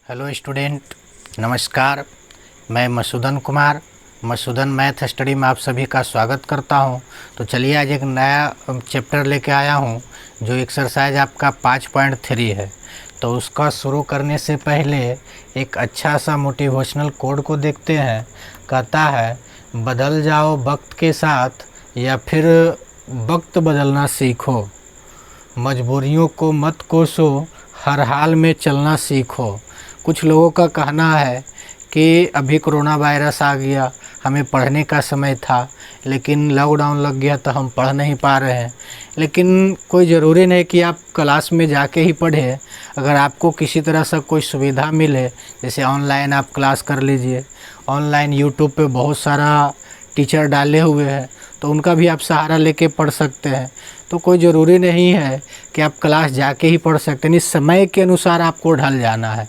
Hello student, नमस्कार। मैं Masudan Kumar Masudan math study में आप सभी का स्वागत करता हूं। तो चलिए आज एक नया चैप्टर लेके आया हूं जो एक्सरसाइज आपका 5.3 है। तो उसका शुरू करने से पहले एक अच्छा सा मोटिवेशनल कोड को देखते हैं। कहता है, बदल जाओ वक्त के साथ या फिर वक्त बदलना सीखो, मजबूरियों को मत कोसो, हर हाल में चलना सीखो। कुछ लोगों का कहना है कि अभी कोरोना वायरस आ गया, हमें पढ़ने का समय था, लेकिन लॉकडाउन लग गया तो हम पढ़ नहीं पा रहे हैं। लेकिन कोई ज़रूरी नहीं कि आप क्लास में जाके ही पढ़ें। अगर आपको किसी तरह से कोई सुविधा मिले, जैसे ऑनलाइन आप क्लास कर लीजिए। ऑनलाइन यूट्यूब पे बहुत सारा टीचर डाले हुए हैं, तो उनका भी आप सहारा लेके पढ़ सकते हैं। तो कोई ज़रूरी नहीं है कि आप क्लास जाके ही पढ़ सकते हैं। इस समय के अनुसार आपको ढल जाना है।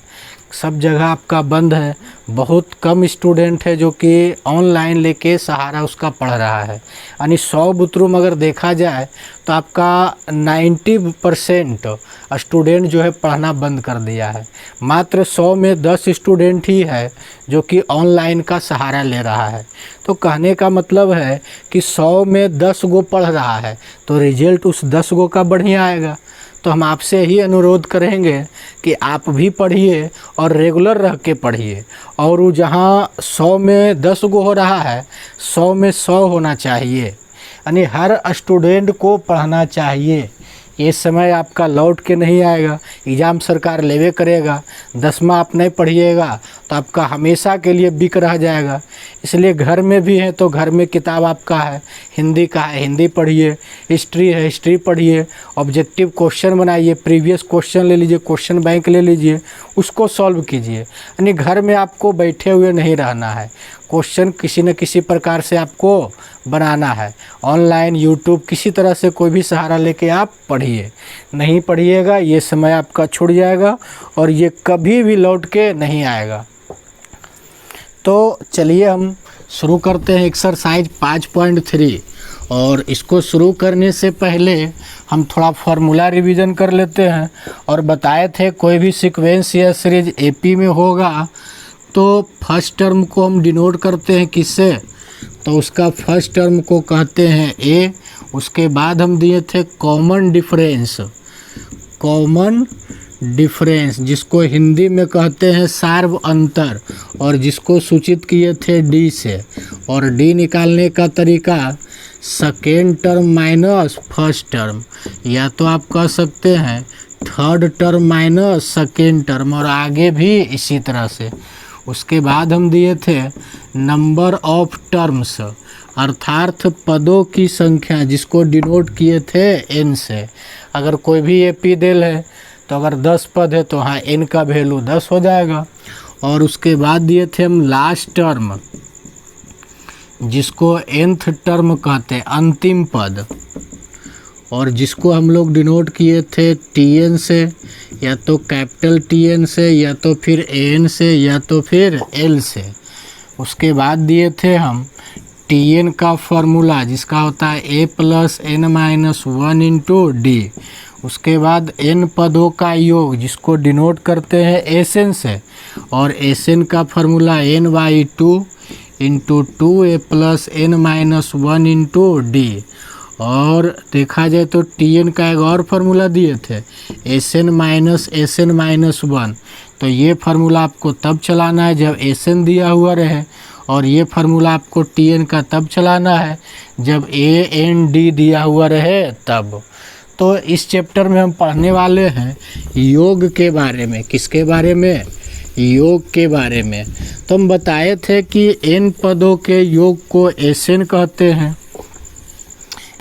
सब जगह आपका बंद है, बहुत कम स्टूडेंट है जो कि ऑनलाइन लेके सहारा उसका पढ़ रहा है। यानी 100 बुतरूम अगर देखा जाए तो आपका 90% स्टूडेंट जो है पढ़ना बंद कर दिया है। मात्र 100 में 10 स्टूडेंट ही है जो कि ऑनलाइन का सहारा ले रहा है। तो कहने का मतलब है कि 100 में 10 गो पढ़ रहा है तो रिजल्ट उस 10 गो का बढ़िया आएगा। तो हम आपसे ही अनुरोध करेंगे कि आप भी पढ़िए और रेगुलर रह के पढ़िए। और वो जहाँ 100 में 10 गो हो रहा है, 100 में 100 होना चाहिए। यानी हर स्टूडेंट को पढ़ना चाहिए। ये समय आपका लौट के नहीं आएगा, एग्ज़ाम सरकार लेवे करेगा। 10वां आप नहीं पढ़िएगा तो आपका हमेशा के लिए बिक रह जाएगा। इसलिए घर में भी है तो घर में किताब आपका है, हिंदी का है हिंदी पढ़िए, हिस्ट्री है हिस्ट्री पढ़िए, ऑब्जेक्टिव क्वेश्चन बनाइए, प्रीवियस क्वेश्चन ले लीजिए, क्वेश्चन बैंक ले लीजिए, उसको सॉल्व कीजिए। यानी घर में आपको बैठे हुए नहीं रहना है, क्वेश्चन किसी न किसी प्रकार से आपको बनाना है। ऑनलाइन यूट्यूब किसी तरह से कोई भी सहारा लेके आप पढ़िए। नहीं पढ़िएगा ये समय आपका छूट जाएगा और ये कभी भी लौट के नहीं आएगा। तो चलिए हम शुरू करते हैं एक्सरसाइज 5.3। और इसको शुरू करने से पहले हम थोड़ा फार्मूला रिवीजन कर लेते हैं। और बताए थे कोई भी सीक्वेंस या सीरीज एपी में होगा तो फर्स्ट टर्म को हम डिनोट करते हैं किससे, तो उसका फर्स्ट टर्म को कहते हैं ए। उसके बाद हम दिए थे कॉमन डिफरेंस जिसको हिंदी में कहते हैं सार्व अंतर, और जिसको सूचित किए थे डी से। और डी निकालने का तरीका second term minus first term, या तो आप कह सकते हैं third term minus second term, और आगे भी इसी तरह से। उसके बाद हम दिए थे नंबर ऑफ टर्म्स अर्थात पदों की संख्या, जिसको डिनोट किए थे एन से। अगर कोई भी एपी देल है तो अगर 10 पद है तो हाँ एन का वैल्यू 10 हो जाएगा। और उसके बाद दिए थे हम लास्ट टर्म, जिसको nth टर्म कहते हैं अंतिम पद, और जिसको हम लोग डिनोट किए थे टीएन से, या तो कैपिटल टीएन से, या तो फिर एन से, या तो फिर एल से। उसके बाद दिए थे हम टीएन का फॉर्मूला, जिसका होता है A plus N minus 1 into D. उसके बाद एन पदों का योग, जिसको डिनोट करते हैं एसएन से, और एसएन का formula n by 2 into 2 a plus N minus 1 into d. और देखा जाए तो टीएन का एक और फार्मूला दिए थे एसएन माइनस 1। तो ये फार्मूला आपको तब चलाना है जब एसएन दिया हुआ रहे, और ये फार्मूला आपको टीएन का तब चलाना है जब ए एन डी दिया हुआ रहे तब। तो इस चैप्टर में हम पढ़ने वाले हैं योग के बारे में। किसके बारे में? योग के बारे में। तो हम बताए थे कि एन पदों के योग को एसएन कहते हैं,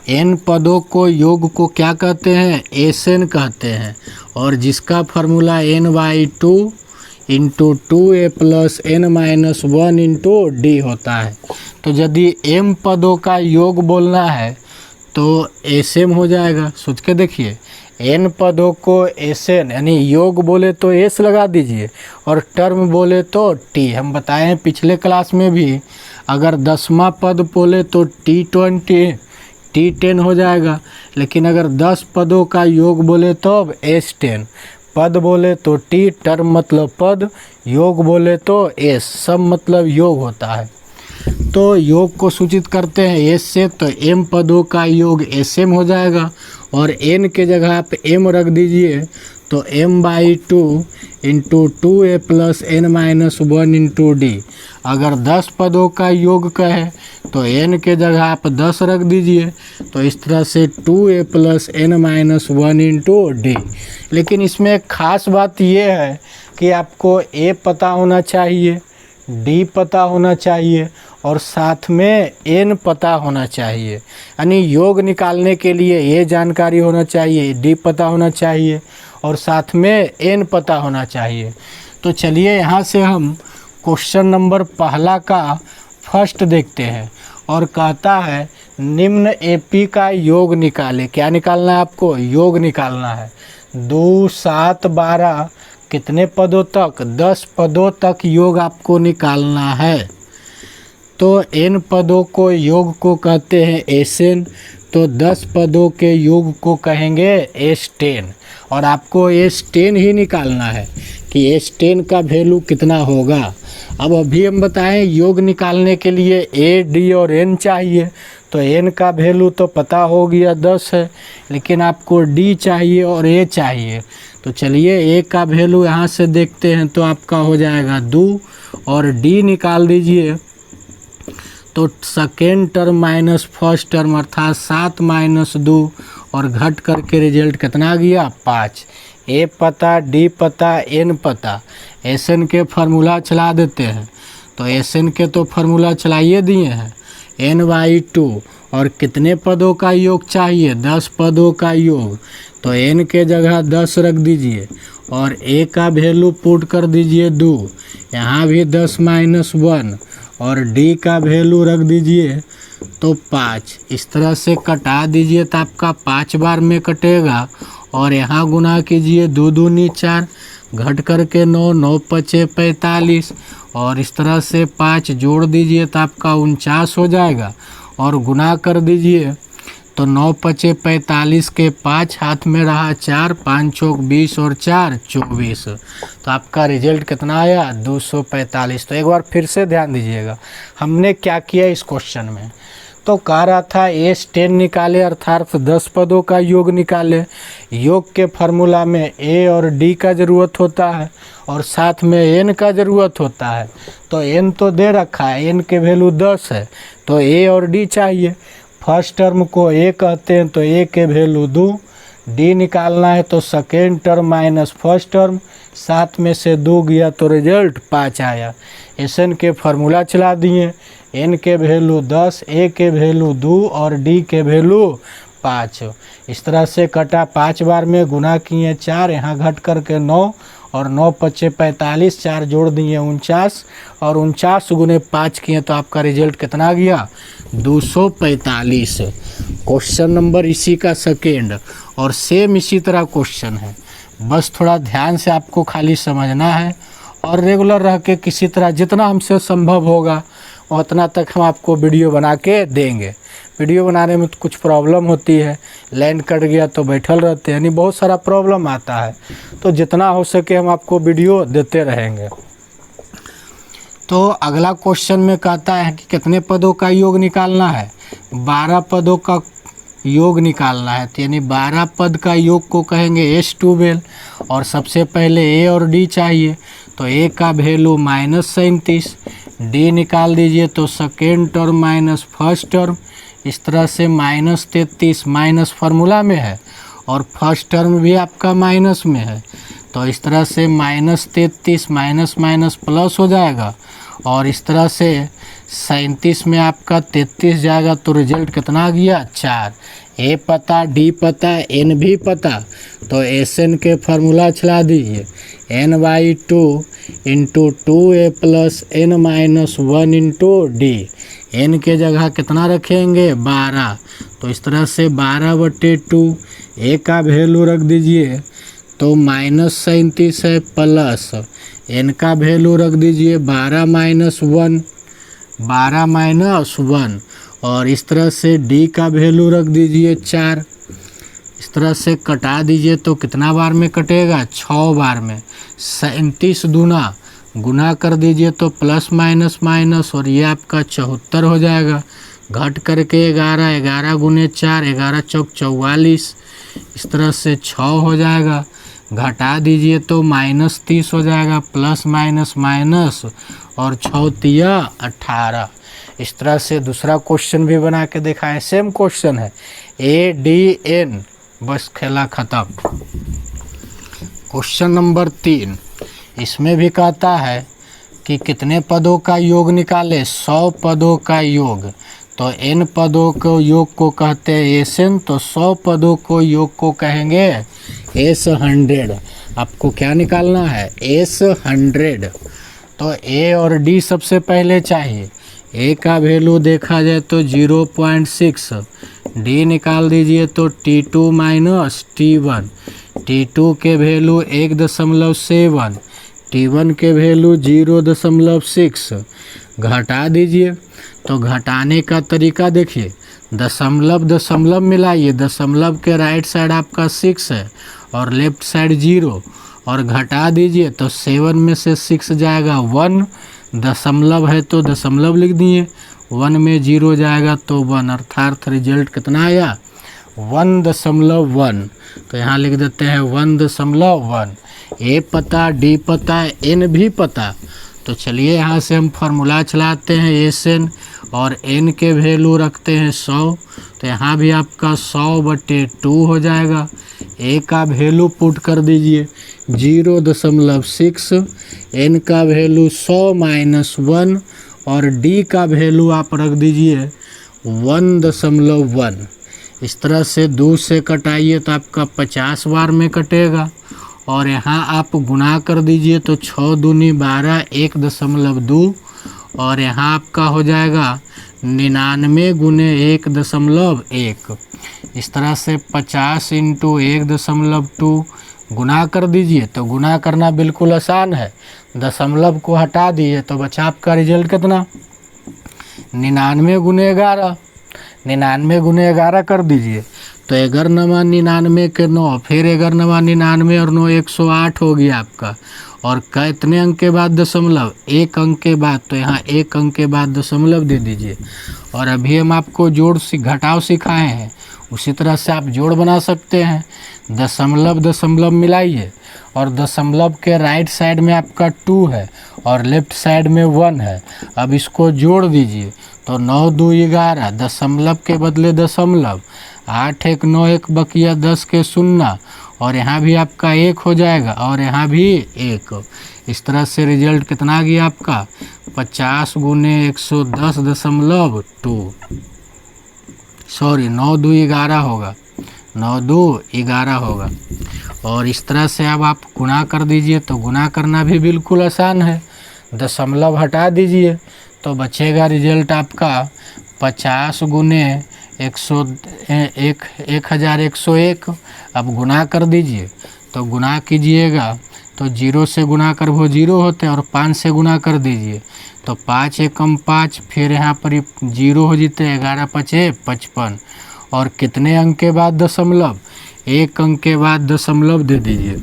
एन पदों को योग को क्या कहते हैं? एसएन कहते हैं। और जिसका formula n by 2 into 2 a plus N minus 1 into d होता है। तो यदि एम पदों का योग बोलना है तो एसएम हो जाएगा। सोच के देखिए, एन पदों को एसएन यानी योग बोले तो एस लगा दीजिए, और टर्म बोले तो टी। हम बताए हैं पिछले क्लास में भी, अगर 10वां पद बोले तो T10 हो जाएगा, लेकिन अगर 10 पदों का योग बोले तो अब S10। पद बोले तो टी, टर्म मतलब पद, योग बोले तो एस, सब मतलब योग होता है। तो योग को सूचित करते हैं एस से, तो एम पदों का योग एस एम हो जाएगा और एन के जगह आप एम रख दीजिए तो m/2 into 2a plus n-1 into D. अगर 10 पदों का योग कहे तो n के जगह आप 10 रख दीजिए, तो इस तरह से 2a plus n-1 into D. लेकिन इसमें एक खास बात ये है कि आपको a पता होना चाहिए, d पता होना चाहिए और साथ में n पता होना चाहिए। यानी योग निकालने के लिए ये जानकारी होना चाहिए, d पता होना चाहिए और साथ में n पता होना चाहिए। तो चलिए यहाँ से हम क्वेश्चन नंबर पहला का फर्स्ट देखते हैं और कहता है निम्न AP का योग निकाले। क्या निकालना है आपको? योग निकालना है। 2, 7, 12 कितने पदों तक? 10 पदों तक योग आपको निकालना है। तो n पदों को योग को कहते हैं Sn, तो 10 पदों के योग को कहेंगे S10 और आपको S10 ही निकालना है कि S10 का वैल्यू कितना होगा। अब अभी हम बताएं योग निकालने के लिए A, D और N चाहिए, तो N का वैल्यू तो पता हो गया 10 है, लेकिन आपको D चाहिए और A चाहिए। तो चलिए A का वैल्यू यहाँ से देखते हैं, तो आपका हो जाएगा 2 और D निकाल दीजिए तो second term minus first term अर्थात 7 माइनस 2 और घट करके रिजल्ट कितना गया? 5। ए पता, डी पता, एन पता। एसएन के फार्मूला चला देते हैं, तो एसएन के तो फार्मूला चलाइए दिए हैं n/2 और कितने पदों का योग चाहिए? 10 पदों का योग। तो n के जगह 10 रख दीजिए और a का वैल्यू पुट कर दीजिए 2, यहाँ भी 10 माइनस 1 और d का वैल्यू रख दीजिए तो 5। इस तरह से कटा दीजिए तो आपका 5 बार में कटेगा और यहाँ गुना कीजिए 2 दूनी 4, घट करके 9, 9 पचे 45 और इस तरह से 5 जोड़ दीजिए तो आपका 49 हो जाएगा और गुना कर दीजिए तो 9 पचे 45 के 5 हाथ में रहा 4, 5 चौक 20 और 4 24। तो आपका रिजल्ट कितना आया? 245। तो एक बार फिर से ध्यान दीजिएगा हमने क्या किया इस क्वेश्चन में। तो कह रहा था S10 निकाले अर्थात 10 पदों का योग निकाले। योग के फार्मूला में A और D का ज़रूरत होता है और साथ में N का ज़रूरत होता है। तो N तो दे रखा है, N के वैल्यू 10 है, तो A और D चाहिए। फर्स्ट टर्म को A कहते हैं तो A के वैल्यू 2, D निकालना है तो second term minus first term, 7 में से 2 गया तो रिजल्ट 5 आया। Sn के फार्मूला चला दिए, N के वैल्यू 10, A के वैल्यू 2 और D के वैल्यू 5। इस तरह से कटा 5 बार में, गुना किए 4, यहाँ घट करके 9 और 9 पचे 45, 4 जोड़ दिए 49 और 49 गुने 5 किए तो आपका रिजल्ट कितना गया? 245। क्वेश्चन नंबर इसी का सेकेंड और सेम इसी तरह क्वेश्चन है, बस थोड़ा ध्यान से आपको खाली समझना है और रेगुलर रह के किसी तरह जितना हमसे संभव होगा उतना तक हम आपको वीडियो बना के देंगे। वीडियो बनाने में तो कुछ प्रॉब्लम होती है, लाइन कट गया तो बैठल रहते हैं, यानी बहुत सारा प्रॉब्लम आता है, तो जितना हो सके हम आपको वीडियो देते रहेंगे। तो अगला क्वेश्चन में कहता है कि कितने पदों का योग निकालना है? 12 पदों का योग निकालना है, तो यानी 12 पद का योग को कहेंगे S12 और सबसे पहले A और D चाहिए, तो A का वैल्यू -37, D निकाल दीजिए तो second term minus first term, इस तरह से -33 माइनस फार्मूला में है और फर्स्ट टर्म भी आपका माइनस में है, तो इस तरह से -33 माइनस माइनस प्लस हो जाएगा और इस तरह से 37 में आपका 33 जाएगा तो रिजल्ट कितना गया? 4। A पता, D पता, N भी पता, तो Sn के फार्मूला चला दीजिए n/2 into 2a plus n-1 into D। N के जगह कितना रखेंगे? 12, तो इस तरह से 12/2, A का वैल्यू रख दीजिए तो -37 है प्लस N का वैल्यू रख दीजिए 12 -1 और इस तरह से D का वैल्यू रख दीजिए 4। इस तरह से कटा दीजिए तो कितना बार में कटेगा, 6 बार में। 37 दूना गुना कर दीजिए तो प्लस माइनस माइनस, और ये आपका 74 हो जाएगा। घट करके 11, 11 गुने 4, 11 चौक 44, इस तरह से 6 हो जाएगा। घटा दीजिए तो -30 हो जाएगा, प्लस माइनस माइनस, और 6 तिया 18। इस तरह से दूसरा क्वेश्चन भी बना के दिखाएं, सेम क्वेश्चन है ADN, बस खेला खत्म। क्वेश्चन नंबर 3, इसमें भी कहता है कि कितने पदों का योग निकाले, 100 पदों का योग। तो n पदों को योग को कहते हैं SN, तो 100 पदों को योग को कहेंगे S100। आपको क्या निकालना है, S100। तो A और D सबसे पहले चाहिए। A का वैल्यू देखा जाए तो 0.6, D निकाल दीजिए तो T2 माइनस T1, T2 के वैल्यू 1.7, T1 के वैल्यू 0.6। घटा दीजिए तो घटाने का तरीका देखिए, दशमलव दशमलव मिलाइए, दशमलव के राइट साइड आपका 6 है और लेफ्ट साइड 0, और घटा दीजिए तो 7 में से 6 जाएगा 1, दशमलव है तो दशमलव लिख दिए, 1 में 0 जाएगा तो 1, अर्थात रिजल्ट कितना आया, 1.1। तो यहाँ लिख देते हैं 1.1। A पता, D पता, N भी पता। तो चलिए यहाँ से हम फार्मूला चलाते हैं SN, और N के वैल्यू रखते हैं 100। तो यहाँ भी आपका 100/2 हो जाएगा। A का वैल्यू पुट कर दीजिए 0.6, N का वैल्यू 100 - 1, और D का वैल्यू आप रख दीजिए 1.1। इस तरह से 2 से कटाइए तो आपका 50 बार में कटेगा, और यहाँ आप गुना कर दीजिए तो 6 दूनी 12, 1.2, और यहाँ आपका हो जाएगा 99 गुने 1.1। इस तरह से 50 × 1.2 गुना कर दीजिए। तो गुना करना बिल्कुल आसान है, दशमलव को हटा दिए तो बचा आपका रिजल्ट कितना, 99 गुने 11। 99 गुने 11 कर दीजिए तो 11 99 के 9, फिर 11 99 और 9 108 हो गया आपका। और कितने अंक के बाद दशमलव, 1 अंक के बाद, तो यहाँ 1 अंक के बाद दशमलव दे दीजिए। और अभी हम आपको जोड़ घटाव सिखाए हैं, उसी तरह से आप जोड़ बना सकते हैं। दशमलव दशमलव मिलाइए, और दशमलव के राइट साइड में आपका 2 है और लेफ्ट साइड में 1 है। अब इसको जोड़ दीजिए तो 9 2 11, दशमलव के बदले दशमलव, 8 1 9 1 बकिया 10 के 0, और यहाँ भी आपका 1 हो जाएगा, और यहाँ भी 1। इस तरह से रिजल्ट कितना गया आपका, 50 गुने 110.2, सॉरी 9 2 11 होगा, 9 2 11 होगा। और इस तरह से अब आप गुना कर दीजिए, तो गुना करना भी बिल्कुल आसान है। दशमलव हटा दीजिए तो बचेगा रिजल्ट आपका 50 गुने 1101। अब गुना कर दीजिए, तो गुना कीजिएगा तो 0 से गुना कर वो 0 होते हैं, और 5 से गुना कर दीजिए तो 5 एकम 5, फिर यहाँ पर 0 हो जीते, 11 5 55। और कितने अंक के बाद दशमलव, 1 अंक के बाद दशमलव दे दीजिए।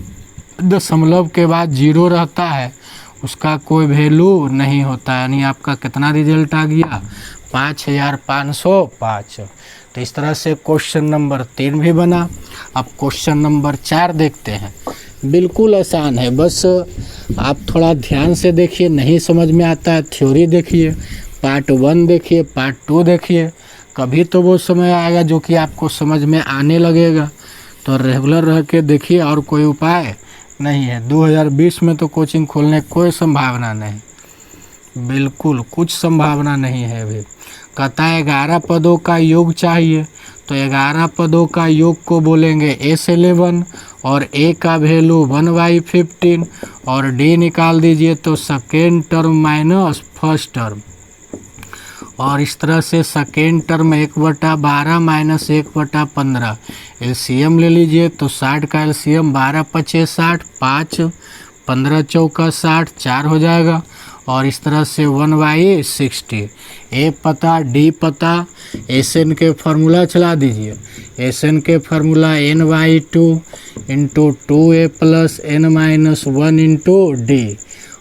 दशमलव के बाद 0 रहता है, उसका कोई वैल्यू नहीं होता, यानी आपका कितना रिजल्ट आ गया, 5505। तो इस तरह से क्वेश्चन नंबर 3 भी बना। अब क्वेश्चन नंबर 4 देखते हैं। बिल्कुल आसान है, बस आप थोड़ा ध्यान से देखिए, नहीं समझ में आता है थ्योरी देखिए, पार्ट 1 देखिए, पार्ट 2 देखिए, कभी तो वो समय आएगा जो कि आपको समझ में आने लगेगा। तो रेगुलर रह के देखिए, और कोई उपाय नहीं है। 2020 में तो कोचिंग खोलने की कोई संभावना नहीं, बिल्कुल कुछ संभावना नहीं है। अभी कहता है 11 पदों का योग चाहिए, तो 11 पदों का योग को बोलेंगे S11, और A का वैल्यू 1/15, और D निकाल दीजिए तो second term minus first term. और इस तरह से सेकेंड टर्म 1/12 माइनस 1/15। एलसीएम ले लीजिए तो 60 का एलसीएम 12 × 5 = 60, 5 15 × 4 = 60, 4 हो जाएगा। और इस तरह से 1/60। ए पता, डी पता, एस एन के फार्मूला चला दीजिए। एस एन के formula n/2 into 2a plus n-1 into d.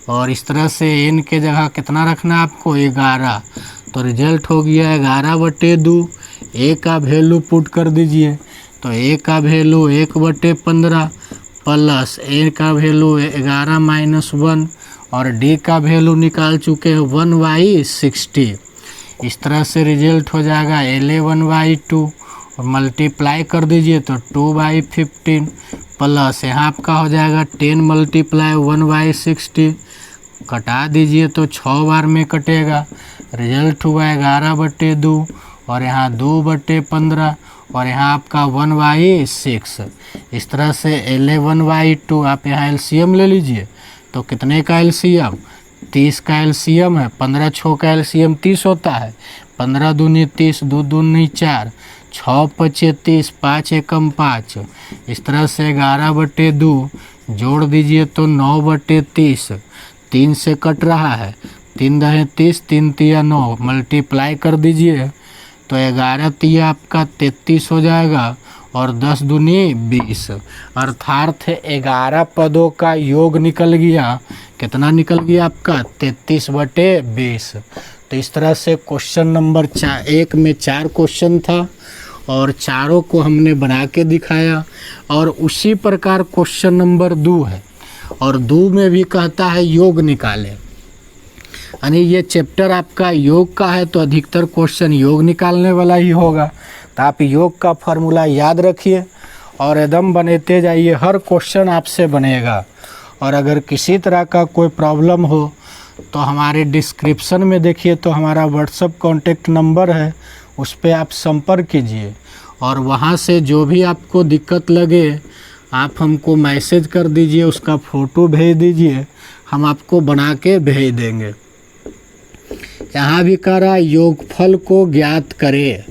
और इस तरह से n के जगह कितना रखना है आपको, 11। तो रिजल्ट हो गया 11/2। ए का वैल्यू पुट कर दीजिए, तो ए का वैल्यू 1/15 प्लस ए का वैल्यू 11-1 और डी का वैल्यू निकाल चुके हैं 1/60। इस तरह से रिजल्ट हो जाएगा 11/2 और मल्टीप्लाई कर दीजिए तो 2/15 प्लस यहाँ आपका हो जाएगा 10 मल्टीप्लाई 1/60। कटा दीजिए तो 6 बार में कटेगा। रिजल्ट हुआ 11/2 और यहाँ 2/15 और यहाँ आपका 1/6। इस तरह से 11/2 आप यहाँ एलसीएम ले लीजिए, तो कितने का एलसीएम, 30 का एलसीएम है। 15 6 का एलसीएम 30 होता है। 15 दूनी 30, 2 दूनी 4, 6 5 30, 5 एकम 5। इस तरह से 11/2 जोड़ दीजिए तो 9/30। 3 से कट रहा है, 3 दहे 30, 3 तिया 9, मल्टीप्लाई कर दीजिए तो 11 तिया आपका 33 हो जाएगा और 10 दूनी 20, अर्थात 11 पदों का योग निकल गया। कितना निकल गया आपका, 33/20। तो इस तरह से क्वेश्चन नंबर 1 में 4 क्वेश्चन था और चारों को हमने बना के दिखाया। और उसी प्रकार क्वेश्चन नंबर 2 है और 2 में भी कहता है योग निकालें, यानी ये चैप्टर आपका योग का है तो अधिकतर क्वेश्चन योग निकालने वाला ही होगा। तो आप योग का फार्मूला याद रखिए और एकदम बनाते जाइए, हर क्वेश्चन आपसे बनेगा। और अगर किसी तरह का कोई प्रॉब्लम हो तो हमारे डिस्क्रिप्शन में देखिए, तो हमारा व्हाट्सएप कॉन्टेक्ट नंबर है, उस पर आप संपर्क कीजिए और वहाँ से जो भी आपको दिक्कत लगे आप हमको मैसेज कर दीजिए, उसका फ़ोटो भेज दीजिए, हम आपको बना के भेज देंगे। यहाँ भी कह रहा है योगफल को ज्ञात करें।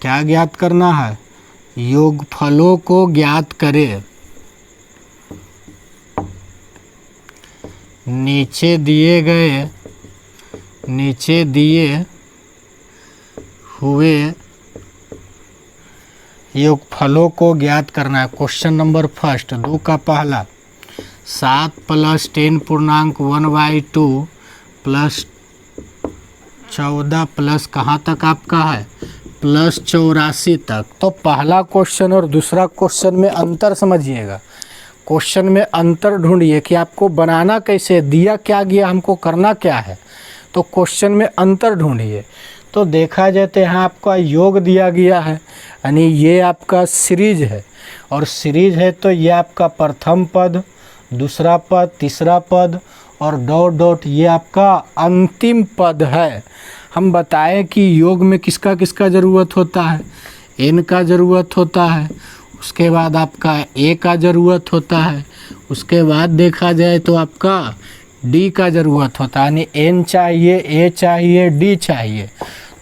क्या ज्ञात करना है, योगफलों को ज्ञात करें। नीचे दिए हुए योगफलों को ज्ञात करना है। क्वेश्चन नंबर फर्स्ट 2 का पहला, 7 + 10 पूर्णांक 1/2 प्लस 14 प्लस कहाँ तक आपका है, प्लस 84 तक। तो पहला क्वेश्चन और दूसरा क्वेश्चन में अंतर समझिएगा। क्वेश्चन में अंतर ढूंढिए कि आपको बनाना कैसे, दिया क्या गया, हमको करना क्या है। तो क्वेश्चन में अंतर ढूंढिए। तो देखा जाए तो यहाँ आपका योग दिया गया है, यानी ये आपका सीरीज है और सीरीज है तो ये आपका प्रथम पद, दूसरा पद, तीसरा पद और डॉट डॉट ये आपका अंतिम पद है। हम बताएं कि योग में किसका किसका ज़रूरत होता है, एन का ज़रूरत होता है, उसके बाद आपका ए का ज़रूरत होता है, उसके बाद देखा जाए तो आपका डी का ज़रूरत होता है, यानी एन चाहिए, ए चाहिए, डी चाहिए।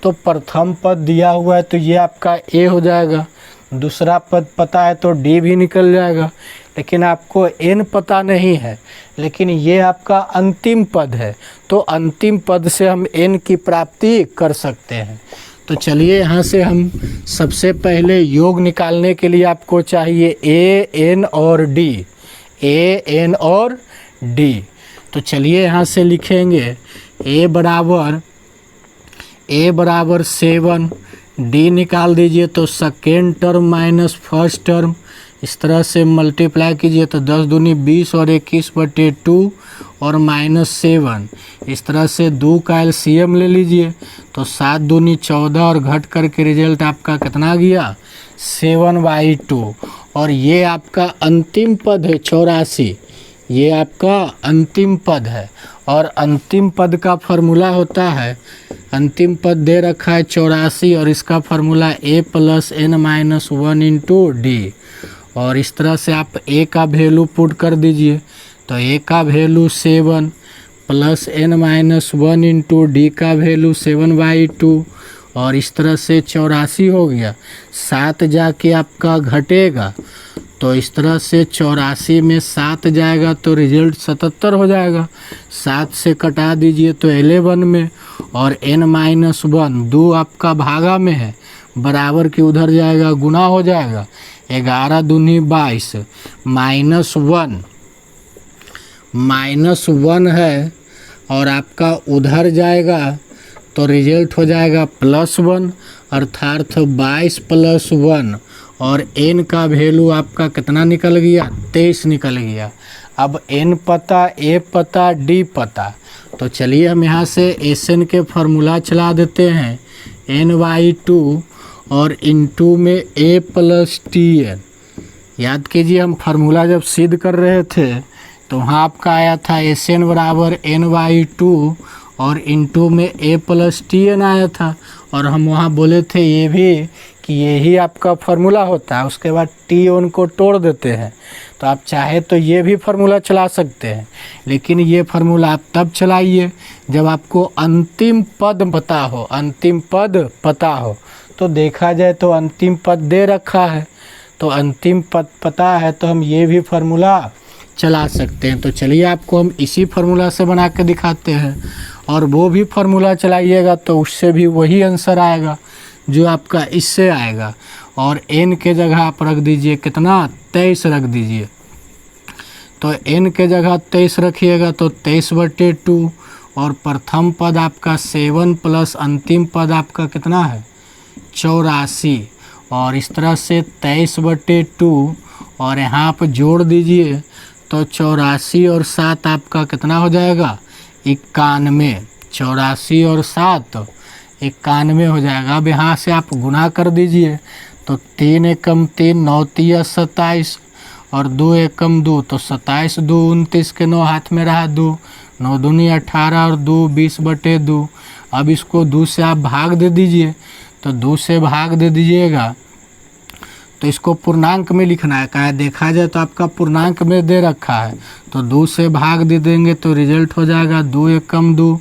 तो प्रथम पद दिया हुआ है तो ये आपका ए हो जाएगा, दूसरा पद पता है तो डी भी निकल जाएगा। लेकिन आपको एन पता नहीं है, लेकिन ये आपका अंतिम पद है, तो अंतिम पद से हम एन की प्राप्ति कर सकते हैं। तो चलिए यहाँ से हम सबसे पहले योग निकालने के लिए आपको चाहिए ए, एन और डी, ए, एन और डी। तो चलिए यहाँ से लिखेंगे ए बराबर 7, डी निकाल दीजिए तो second term minus first term, इस तरह से मल्टीप्लाई कीजिए तो 10 दूनी 20 और 21/2 और -7। इस तरह से 2 का एलसीएम ले लीजिए तो 7 दूनी 14 और घट करके रिजल्ट आपका कितना गया, 7/2। और ये आपका अंतिम पद है 84, ये आपका अंतिम पद है। और अंतिम पद का फार्मूला होता है, अंतिम पद दे रखा है 84 और इसका formula a + n-1 into d. और इस तरह से आप a का वैल्यू पुट कर दीजिए तो a का वैल्यू 7 + n-1 इंटू डी का वैल्यू 7/2 और इस तरह से 84 हो गया। 7 जाके आपका घटेगा तो इस तरह से 84 में 7 जाएगा तो रिजल्ट 77 हो जाएगा। 7 से कटा दीजिए तो 11 में, और n-1 2 आपका भागा में है, बराबर के उधर जाएगा, गुना हो जाएगा, 11 दूनी 22, -1 है और आपका उधर जाएगा तो रिजल्ट हो जाएगा +1, अर्थात 22 + 1, और n का वैल्यू आपका कितना निकल गया, 23 निकल गया। अब n पता, a पता, d पता, तो चलिए हम यहाँ से Sn के फार्मूला चला देते हैं, n/2 और इनटू में a + Tn। याद कीजिए हम फार्मूला जब सिद्ध कर रहे थे तो वहाँ आपका आया था Sn बराबर n/2 और इनटू में a + Tn आया था, और हम वहाँ बोले थे ये भी कि यही आपका फार्मूला होता है। उसके बाद T1 को तोड़ देते हैं, तो आप चाहे तो ये भी फार्मूला चला सकते हैं, लेकिन ये फार्मूला आप तब चलाइए जब आपको अंतिम पद पता हो। अंतिम पद पता हो तो देखा जाए तो अंतिम पद दे रखा है, तो अंतिम पद पता है तो हम ये भी फार्मूला चला सकते हैं। तो चलिए आपको हम इसी फार्मूला से बना के दिखाते हैं, और वो भी फार्मूला चलाइएगा तो उससे भी वही आंसर आएगा जो आपका इससे आएगा। और n के जगह आप रख दीजिए कितना, 23 रख दीजिए। तो n के जगह 23 रखिएगा तो 23/2, और प्रथम पद आपका 7 प्लस अंतिम पद आपका कितना है, 84, और इस तरह से 23/2, और यहाँ आप जोड़ दीजिए तो 84 और 7 आपका कितना हो जाएगा, 91। 84 और 7 91 हो जाएगा। अब यहाँ से आप गुना कर दीजिए तो 3 एकम 3, 9 3 27, और 2 एकम 2, तो 27 2 29 के 9 हाथ में रहा 2, 9 दूनी 18 और 2 20/2। अब इसको 2 से आप भाग दे दीजिए, तो 2 से भाग दे दीजिएगा तो इसको पूर्णांक में लिखना है। कहा देखा जाए तो आपका पूर्णांक में दे रखा है, तो 2 से भाग दे देंगे तो रिजल्ट हो जाएगा 2 एकम 2,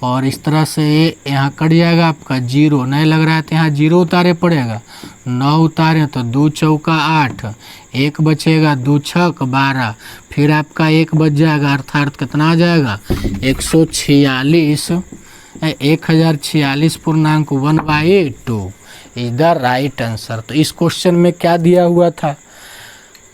और इस तरह से ये यहाँ कट जाएगा आपका 0। नहीं लग रहा है तो यहाँ 0 उतारे पड़ेगा, 9 उतारे तो 2 चौका 8, 1 बचेगा, 2 छक 12, फिर आपका 1 बच जाएगा, अर्थात कितना आ जाएगा 1046.1 इधर राइट आंसर। तो इस क्वेश्चन में क्या दिया हुआ था,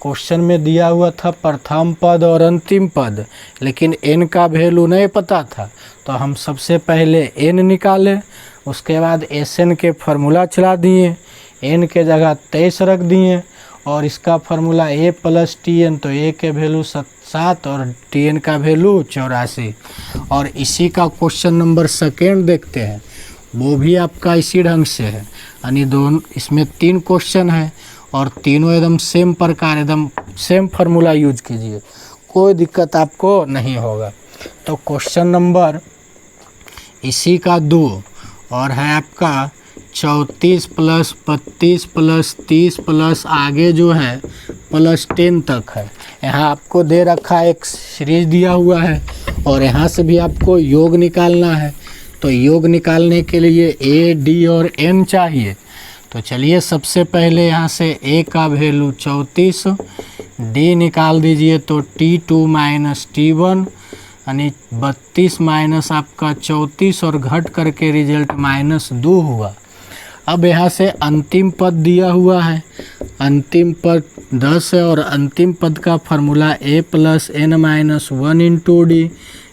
क्वेश्चन में दिया हुआ था प्रथम पद और अंतिम पद, लेकिन n का वैल्यू नहीं पता था, तो हम सबसे पहले n निकाले, उसके बाद Sn के फार्मूला चला दिए, n के जगह 23 रख दिए, और इसका फार्मूला a + Tn, तो a के वैल्यू 7 और Tn का वैल्यू 84। और इसी का क्वेश्चन नंबर 2 देखते हैं, वो भी आपका इसी ढंग से है, यानी दोनों इसमें 3 क्वेश्चन है और तीनों एकदम सेम प्रकार, एकदम सेम फार्मूला यूज कीजिए, कोई दिक्कत आपको नहीं होगा। तो क्वेश्चन नंबर इसी का 2 और है आपका 34 + 32 + 30 प्लस आगे जो है +10 तक है। यहाँ आपको दे रखा है, एक सीरीज दिया हुआ है, और यहाँ से भी आपको योग निकालना है। तो योग निकालने के लिए a, d और n चाहिए। तो चलिए सबसे पहले यहाँ से a का वैल्यू 34, d निकाल दीजिए तो t2 - t1 यानी 32 माइनस आपका 34 और घट करके रिजल्ट -2 हुआ। अब यहाँ से अंतिम पद दिया हुआ है, अंतिम पद 10 है और अंतिम पद का फार्मूला a + n-1 × d,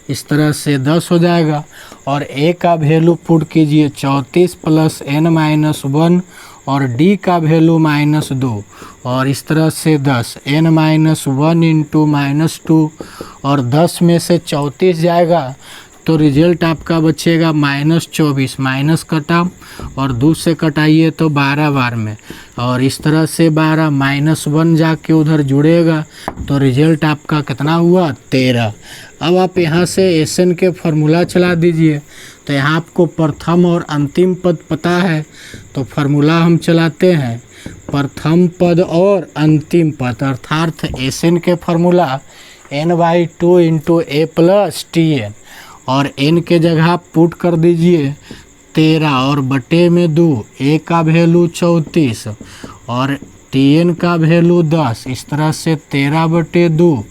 इस तरह से 10 हो जाएगा। और a का वैल्यू पुट कीजिए 34 + n-1 और d का वैल्यू -2, और इस तरह से 10 n-1 × -2, और 10 में से 34 जाएगा तो रिजल्ट आपका बचेगा -24, माइनस कटा और 2 से कटाइए तो 12 बार में, और इस तरह से 12 -1 जाके उधर जुड़ेगा तो रिजल्ट आपका कितना हुआ 13। अब आप यहाँ से Sn के फार्मूला चला दीजिए। तो यहाँ आपको प्रथम और अंतिम पद पता है, तो फार्मूला हम चलाते हैं प्रथम पद और अंतिम पद, अर्थात Sn के फार्मूला n/2 × a + Tn, और n के जगह पुट कर दीजिए 13 और बटे में 2, a का वैल्यू 34 और Tn का वैल्यू 10, इस तरह से 13/2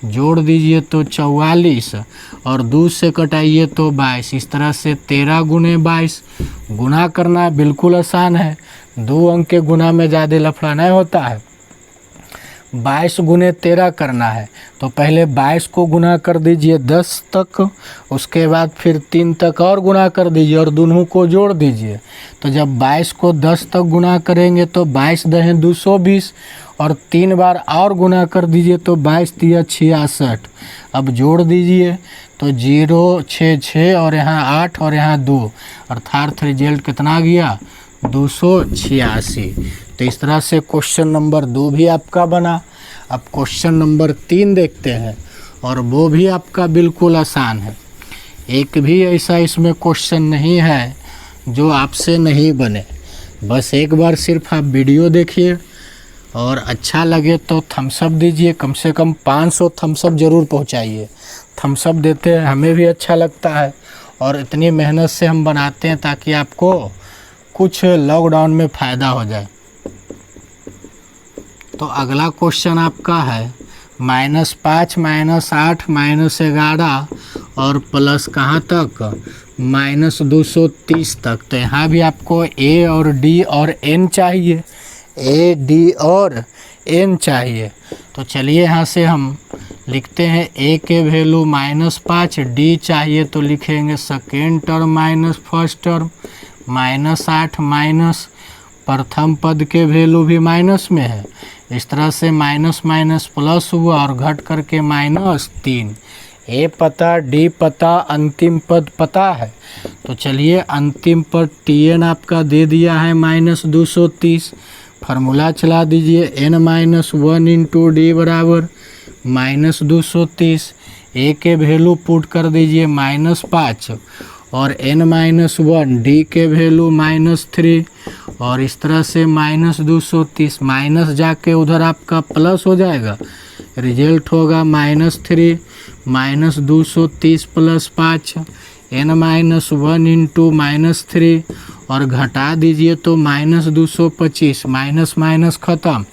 जोड़ दीजिए तो 44 और 2 से कटाइए तो 22। इस तरह से 13 गुने 22 गुना करना बिल्कुल आसान है। 2 अंक के गुना में ज़्यादा लफड़ा नहीं होता है। 22 गुने 13 करना है तो पहले 22 को गुना कर दीजिए 10 तक, उसके बाद फिर 3 तक और गुना कर दीजिए और दोनों को जोड़ दीजिए। तो जब 22 को 10 तक गुना करेंगे तो 22 दहें 220 और 3 बार और गुना कर दीजिए तो 22 तिया 66। अब जोड़ दीजिए तो 0 6 6 और यहाँ 8 और यहाँ 2, अर्थात रिजल्ट कितना गया 286। तो इस तरह से क्वेश्चन नंबर 2 भी आपका बना। अब क्वेश्चन नंबर 3 देखते हैं और वो भी आपका बिल्कुल आसान है। एक भी ऐसा इसमें क्वेश्चन नहीं है जो आपसे नहीं बने। बस एक बार सिर्फ आप वीडियो देखिए और अच्छा लगे तो थम्स अप दीजिए, कम से कम 500 थम्स अप ज़रूर पहुंचाइए। थम्स अप देते हैं हमें भी अच्छा लगता है और इतनी मेहनत से हम बनाते हैं ताकि आपको कुछ लॉकडाउन में फ़ायदा हो जाए। तो अगला क्वेश्चन आपका है -5 -8 -11 और प्लस कहाँ तक -230 तक। तो यहाँ भी आपको ए और डी और एन चाहिए, ए डी और एन चाहिए। तो चलिए यहाँ से हम लिखते हैं ए के वैल्यू -5, डी चाहिए तो लिखेंगे second term minus first term, -8 minus प्रथम पद के वैल्यू भी माइनस में है। इस तरह से माइनस माइनस प्लस हुआ और घट करके -3। ए पता, डी पता, अंतिम पद पता है। तो चलिए अंतिम पद Tn आपका दे दिया है -230। फार्मूला चला दीजिए n-1 इंटू डी बराबर -230। ए के वैल्यू पुट कर दीजिए -5 और n-1 डी के वैल्यू -3 और इस तरह से -230 माइनस जाके उधर आपका प्लस हो जाएगा। रिजल्ट होगा -3 -230 प्लस 5 n-1 इंटू -3 और घटा दीजिए तो -225। माइनस माइनस ख़त्म,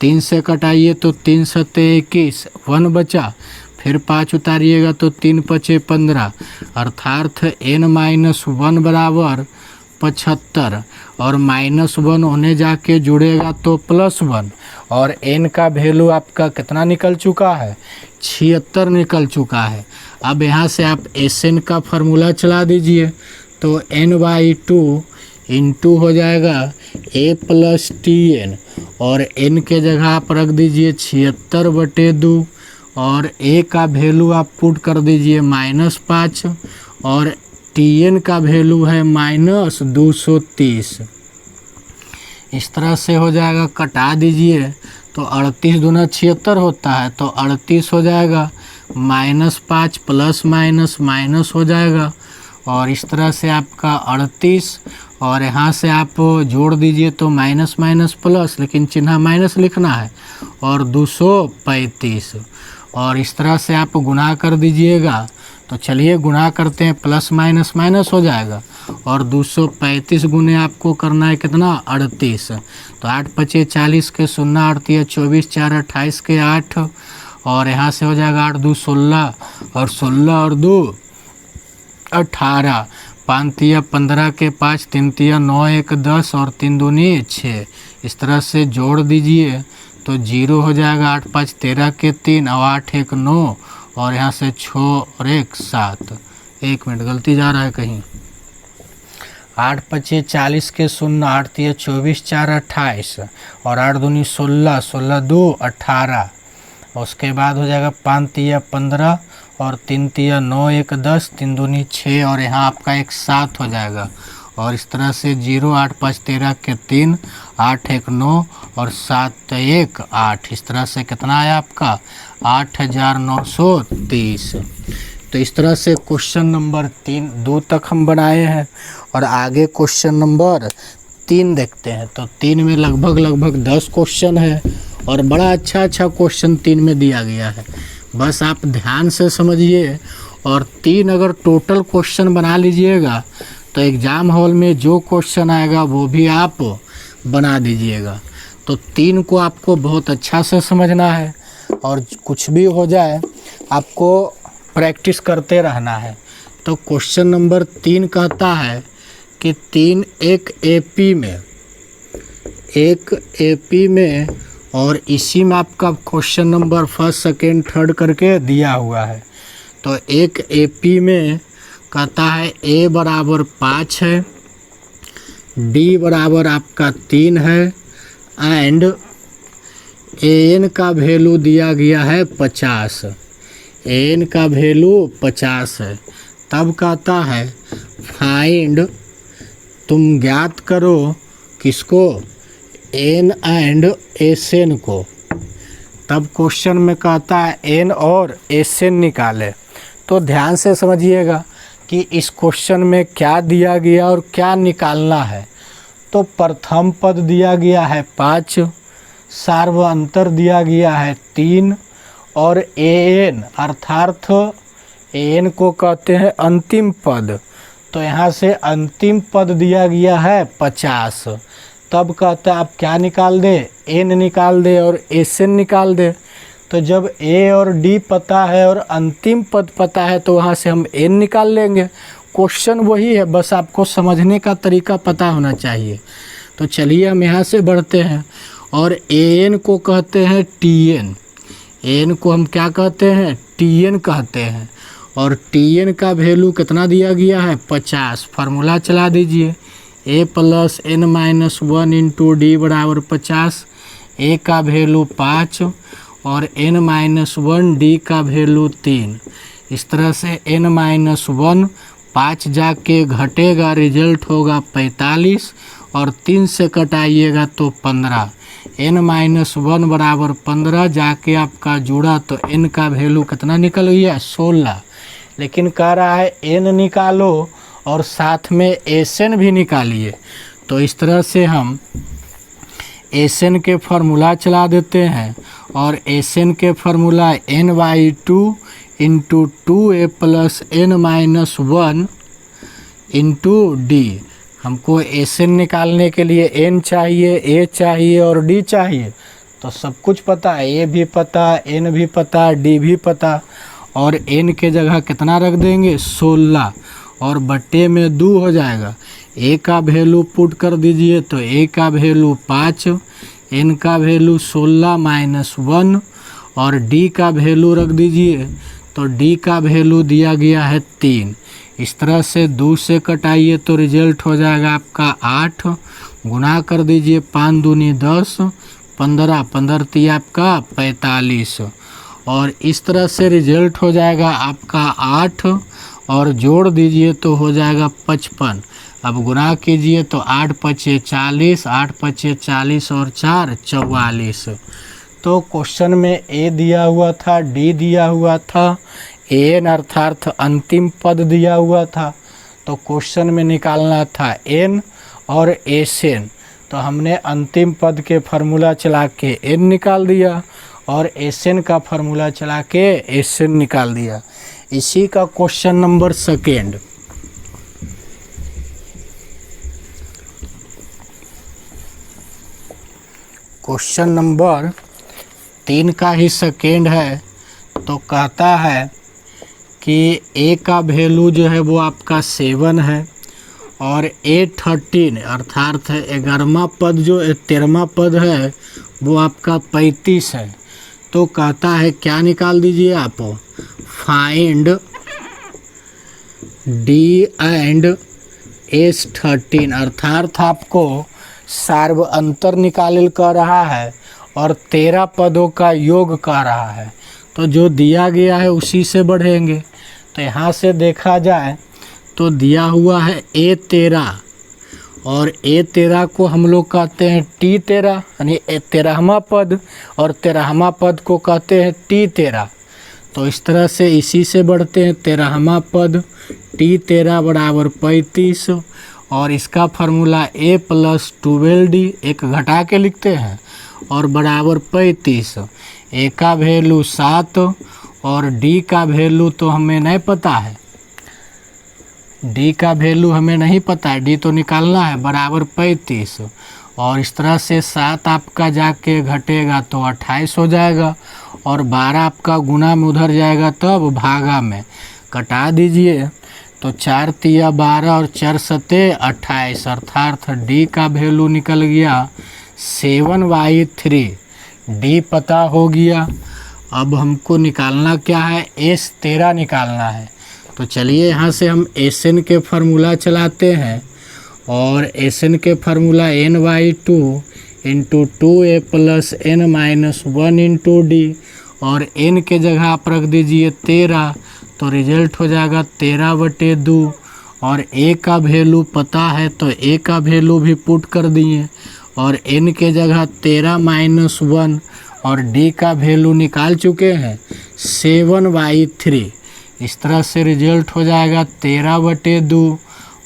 3 से कटाइए तो 3 सत्ते 21, 1 बचा, फिर 5 उतारिएगा तो 3 पचे 15, अर्थात n-1 बराबर 75 और -1 होने जाके जुड़ेगा तो +1 और n का वैल्यू आपका कितना निकल चुका है 76 निकल चुका है। अब यहाँ से आप Sn का फार्मूला चला दीजिए तो n/2 इंटू हो जाएगा a + Tn और n के जगह आप रख दीजिए 76/2 और a का वैल्यू आप पुट कर दीजिए -5 और Tn का वैल्यू है -230। इस तरह से हो जाएगा, कटा दीजिए तो 38 दूना 76 होता है तो 38 हो जाएगा, -5 प्लस माइनस माइनस हो जाएगा और इस तरह से आपका 38 और यहाँ से आप जोड़ दीजिए तो माइनस माइनस प्लस, लेकिन चिन्ह माइनस लिखना है और 235 और इस तरह से आप गुना कर दीजिएगा। तो चलिए गुना करते हैं, प्लस माइनस माइनस हो जाएगा और 235 गुने आपको करना है कितना 38। तो 8 पचे 40 के 0 8 24 4 28 के 8 और यहाँ से हो जाएगा 8 2 16 और 16 और 2 18, 5 तिया 15 के 5 3 तिया 9 1 10 और 3 दूनी 6। इस तरह से जोड़ दीजिए तो 0 हो जाएगा, 8 5 13 के 3 और 8 1 9 और यहाँ से 6 और 1 7। 1 मिनट गलती जा रहा है कहीं। 8 पचे 40 के 0 8 तिया 24 4 28 और 8 दूनी 16 16 2 18। उसके बाद हो जाएगा 5 तिया 15 और 3 तिया 9 1 10 3 दूनी 6 और यहाँ आपका 1 7 हो जाएगा और इस तरह से 0 8 5 13 के 3 8 1 9 और 7 1 8। इस तरह से कितना आया आपका 8930। तो इस तरह से क्वेश्चन नंबर 2 तक हम बनाए हैं और आगे क्वेश्चन नंबर 3 देखते हैं। तो 3 में लगभग 10 क्वेश्चन है और बड़ा अच्छा क्वेश्चन 3 में दिया गया है। बस आप ध्यान से समझिए और 3 अगर टोटल क्वेश्चन बना लीजिएगा तो एग्ज़ाम हॉल में जो क्वेश्चन आएगा वो भी आप बना दीजिएगा। तो 3 को आपको बहुत अच्छा से समझना है। और कुछ भी हो जाए आपको प्रैक्टिस करते रहना है। तो क्वेश्चन नंबर 3 कहता है कि 3 एक एपी में और इसी में आपका क्वेश्चन नंबर 1, 2, 3 करके दिया हुआ है। तो एक एपी में कहता है ए बराबर 5 है, डी बराबर आपका 3 है एंड एन का वैल्यू दिया गया है 50। एन का वैल्यू 50 है। तब कहता है फाइंड, तुम ज्ञात करो किसको, एन एंड एस एन को। तब क्वेश्चन में कहता है एन और एस एन निकाले। तो ध्यान से समझिएगा कि इस क्वेश्चन में क्या दिया गया और क्या निकालना है। तो प्रथम पद दिया गया है 5, सार्वअंतर दिया गया है 3 और एन अर्थात एन को कहते हैं अंतिम पद। तो यहाँ से अंतिम पद दिया गया है 50। तब कहता है आप क्या निकाल दे, एन निकाल दे और एस एन निकाल दे। तो जब ए और डी पता है और अंतिम पद पता है तो वहाँ से हम एन निकाल लेंगे। क्वेश्चन वही है, बस आपको समझने का तरीका पता होना चाहिए। तो चलिए हम यहाँ से बढ़ते हैं और एन को कहते हैं टी एन। एन को हम क्या कहते हैं, टी एन कहते हैं। और टी एन का वैल्यू कितना दिया गया है 50। फार्मूला चला दीजिए, A plus N minus 1 into D बराबर 50। ए का वैल्यू 5 और एन माइनस 1 डी का वैल्यू 3। इस तरह से एन माइनस 1 5 जाके घटेगा, रिजल्ट होगा 45 और 3 से कटाइएगा तो 15। एन माइनस 1 बराबर 15 जाके आपका जुड़ा तो एन का वैल्यू कितना निकल गया 16। लेकिन कह रहा है एन निकालो और साथ में एस एन भी निकालिए। तो इस तरह से हम एस एन के फार्मूला चला देते हैं और एस एन के formula n/2 into 2a plus n minus 1 into D. हमको एस एन निकालने के लिए n चाहिए, a चाहिए और d चाहिए। तो सब कुछ पता है, a भी पता, n भी पता, d भी पता। और n के जगह कितना रख देंगे 16 और बट्टे में 2 हो जाएगा। a का वैल्यू पुट कर दीजिए तो a का वैल्यू 5, n का वैल्यू 16 माइनस 1 और d का वैल्यू रख दीजिए तो d का वैल्यू दिया गया है 3। इस तरह से 2 से कटाइए तो रिजल्ट हो जाएगा आपका 8। गुना कर दीजिए 5 दूनी 10, 15, 15 ती आपका 45 और इस तरह से रिजल्ट हो जाएगा आपका 8 और जोड़ दीजिए तो हो जाएगा 55। अब गुना कीजिए तो 8 पचे 40, 8 पचे 40 और 4 44। तो क्वेश्चन में ए दिया हुआ था, डी दिया हुआ था, एन अर्थात अंतिम पद दिया हुआ था। तो क्वेश्चन में निकालना था एन और एस एन। तो हमने अंतिम पद के फार्मूला चला के एन निकाल दिया और एस एन का फार्मूला चला के एस एन निकाल दिया। इसी का क्वेश्चन नंबर 2। क्वेश्चन नंबर 3 का ही सेकेंड है। तो कहता है कि ए का वैल्यू जो है वो आपका 7 है और A13 अर्थात 11वां पद जो 13वां पद है वो आपका 35 है। तो कहता है क्या निकाल दीजिए आप, फाइंड डी एंड S13 अर्थात आपको सार्वअंतर निकाल कह रहा है और 13 पदों का योग कह रहा है। तो जो दिया गया है उसी से बढ़ेंगे। तो यहाँ से देखा जाए तो दिया हुआ है A13 और A13 को हम लोग कहते हैं T13 यानी 13वां पद और 13वां पद को कहते हैं T13। तो इस तरह से इसी से बढ़ते हैं 13वां पद T13 बराबर 35 और इसका फार्मूला A प्लस 12D एक घटा के लिखते हैं और बराबर 35। A का वैल्यू 7 और D का वैल्यू तो हमें नहीं पता है, D का वैल्यू हमें नहीं पता है, D तो निकालना है, बराबर 35। और इस तरह से 7 आपका जाके घटेगा तो 28 हो जाएगा और 12 आपका गुना में उधर जाएगा तब भागा में, कटा दीजिए तो 4 तिया 12 और 4 सते 28, अर्थात डी का वैल्यू निकल गया 7y3। डी पता हो गया। अब हमको निकालना क्या है, S13 निकालना है। तो चलिए यहाँ से हम Sn के फार्मूला चलाते हैं और Sn के formula ny2 into 2a plus n minus 1 into d, और n के जगह आप रख दीजिए 13, तो रिजल्ट हो जाएगा 13/2। और a का वैल्यू पता है तो a का वैल्यू भी पुट कर दिए और n के जगह 13 माइनस 1 और d का वैल्यू निकाल चुके हैं 7y3। इस तरह से रिजल्ट हो जाएगा 13/2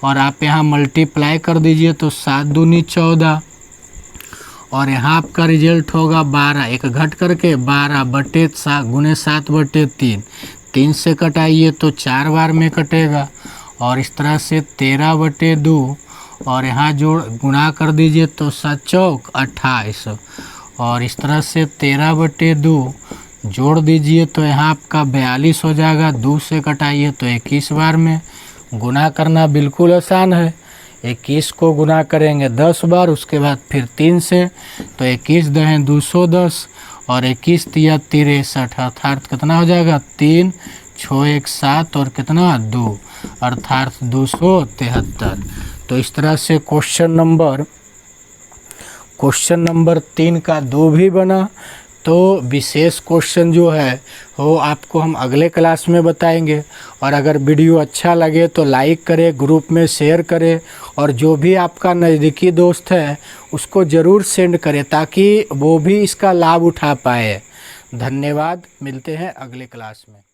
और आप यहाँ मल्टीप्लाई कर दीजिए तो 7 दूनी 14 और यहाँ आपका रिजल्ट होगा 12, एक घट करके 12/7 गुने 7/3, 3 से कटाइए तो 4 बार में कटेगा और इस तरह से 13/2 और यहाँ जोड़ गुणा कर दीजिए तो 7 चौक 28 और इस तरह से 13/2 जोड़ दीजिए तो यहाँ आपका 42 हो जाएगा। 2 से कटाइए तो 21 बार में। गुना करना बिल्कुल आसान है। 21 को गुना करेंगे 10 बार, उसके बाद फिर 3 से, तो 21 दहें 210 और 21 तिया 63, अर्थात कितना हो जाएगा 3 6 1 7 और कितना 2, अर्थात 273। तो इस तरह से क्वेश्चन नंबर 3 का 2 भी बना। तो विशेष क्वेश्चन जो है वो आपको हम अगले क्लास में बताएंगे। और अगर वीडियो अच्छा लगे तो लाइक करें, ग्रुप में शेयर करें और जो भी आपका नज़दीकी दोस्त है उसको ज़रूर सेंड करें ताकि वो भी इसका लाभ उठा पाए। धन्यवाद, मिलते हैं अगले क्लास में।